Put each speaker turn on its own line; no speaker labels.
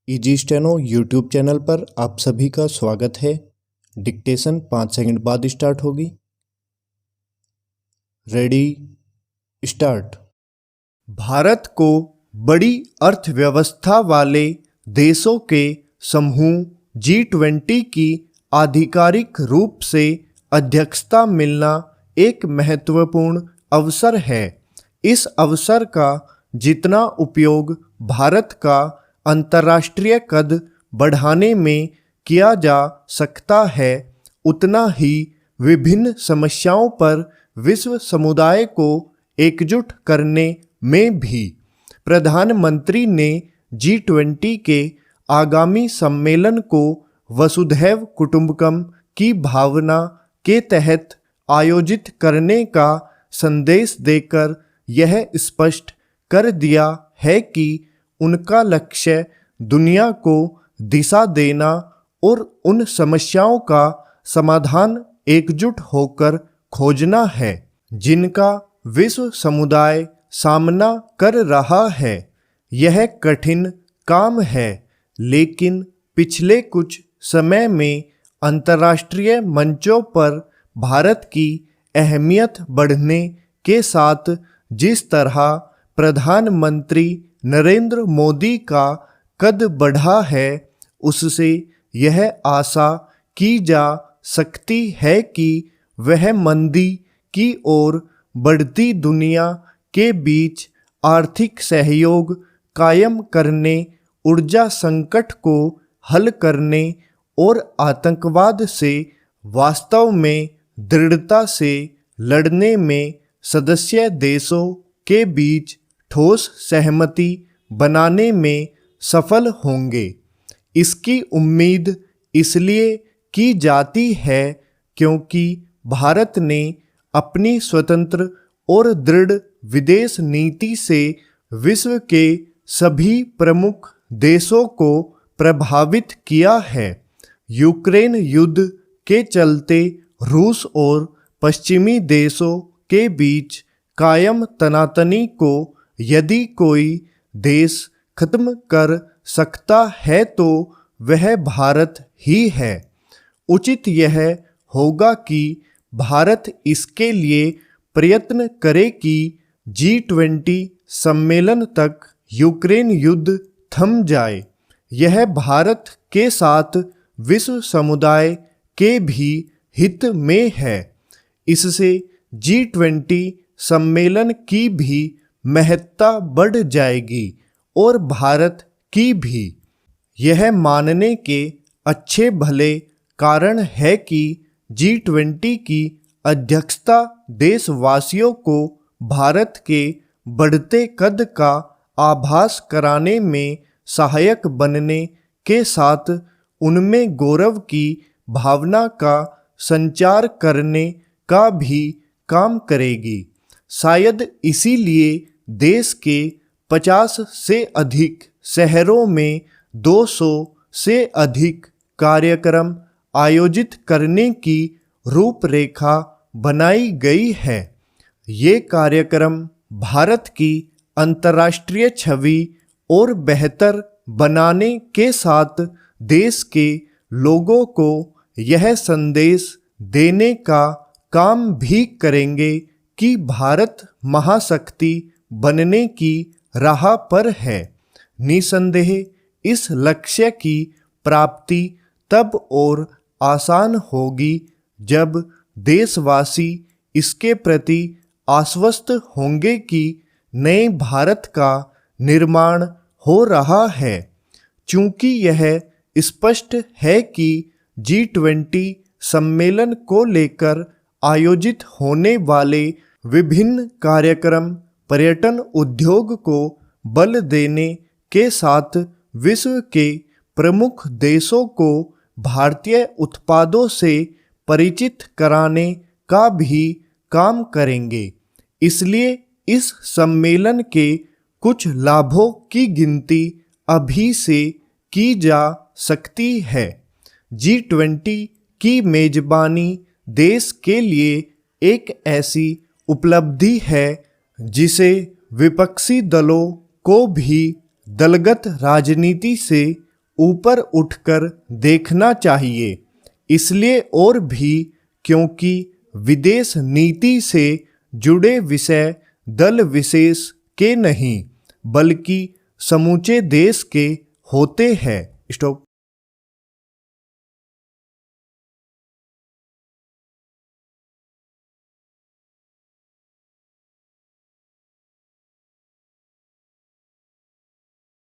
Easy steno YouTube channel पर आप सभी का स्वागत है। डिक्टेशन 5 सेकंड बाद स्टार्ट होगी। Ready start. भारत को बड़ी अर्थव्यवस्था वाले देशों के समूह G20 की आधिकारिक रूप से अध्यक्षता मिलना एक महत्वपूर्ण अवसर है। इस अवसर का जितना उपयोग भारत का अंतर्राष्ट्रीय कद बढ़ाने में किया जा सकता है, उतना ही विभिन्न समस्याओं पर विश्व समुदाय को एकजुट करने में भी। प्रधानमंत्री ने G20 के आगामी सम्मेलन को वसुधैव कुटुंबकम की भावना के तहत आयोजित करने का संदेश देकर यह स्पष्ट कर दिया है कि उनका लक्ष्य दुनिया को दिशा देना और उन समस्याओं का समाधान एकजुट होकर खोजना है जिनका विश्व समुदाय सामना कर रहा है। यह कठिन काम है, लेकिन पिछले कुछ समय में अंतर्राष्ट्रीय मंचों पर भारत की अहमियत बढ़ने के साथ जिस तरह प्रधानमंत्री नरेंद्र मोदी का कद बढ़ा है, उससे यह आशा की जा सकती है कि वह मंदी की ओर बढ़ती दुनिया के बीच आर्थिक सहयोग कायम करने, ऊर्जा संकट को हल करने और आतंकवाद से वास्तव में दृढ़ता से लड़ने में सदस्य देशों के बीच ठोस सहमति बनाने में सफल होंगे। इसकी उम्मीद इसलिए की जाती है क्योंकि भारत ने अपनी स्वतंत्र और दृढ़ विदेश नीति से विश्व के सभी प्रमुख देशों को प्रभावित किया है। यूक्रेन युद्ध के चलते रूस और पश्चिमी देशों के बीच कायम तनातनी को यदि कोई देश खत्म कर सकता है तो वह भारत ही है। उचित यह होगा कि भारत इसके लिए प्रयत्न करे कि G20 सम्मेलन तक यूक्रेन युद्ध थम जाए। यह भारत के साथ विश्व समुदाय के भी हित में है। इससे G20 सम्मेलन की भी महत्ता बढ़ जाएगी और भारत की भी। यह मानने के अच्छे भले कारण है कि G20 की अध्यक्षता देशवासियों को भारत के बढ़ते कद का आभास कराने में सहायक बनने के साथ उनमें गौरव की भावना का संचार करने का भी काम करेगी। शायद इसीलिए देश के 50 से अधिक शहरों में 200 से अधिक कार्यक्रम आयोजित करने की रूपरेखा बनाई गई है। ये कार्यक्रम भारत की अंतर्राष्ट्रीय छवि और बेहतर बनाने के साथ देश के लोगों को यह संदेश देने का काम भी करेंगे कि भारत महाशक्ति बनने की राह पर है। निसंदेह इस लक्ष्य की प्राप्ति तब और आसान होगी जब देशवासी इसके प्रति आश्वस्त होंगे कि नए भारत का निर्माण हो रहा है। चूंकि यह स्पष्ट है कि G20 सम्मेलन को लेकर आयोजित होने वाले विभिन्न कार्यक्रम पर्यटन उद्योग को बल देने के साथ विश्व के प्रमुख देशों को भारतीय उत्पादों से परिचित कराने का भी काम करेंगे। इसलिए इस सम्मेलन के कुछ लाभों की गिनती अभी से की जा सकती है। G20 की मेजबानी देश के लिए एक ऐसी उपलब्धि है जिसे विपक्षी दलों को भी दलगत राजनीति से ऊपर उठकर देखना चाहिए, इसलिए और भी क्योंकि विदेश नीति से जुड़े विषय दल विशेष के नहीं बल्कि समूचे देश के होते हैं। स्टॉप।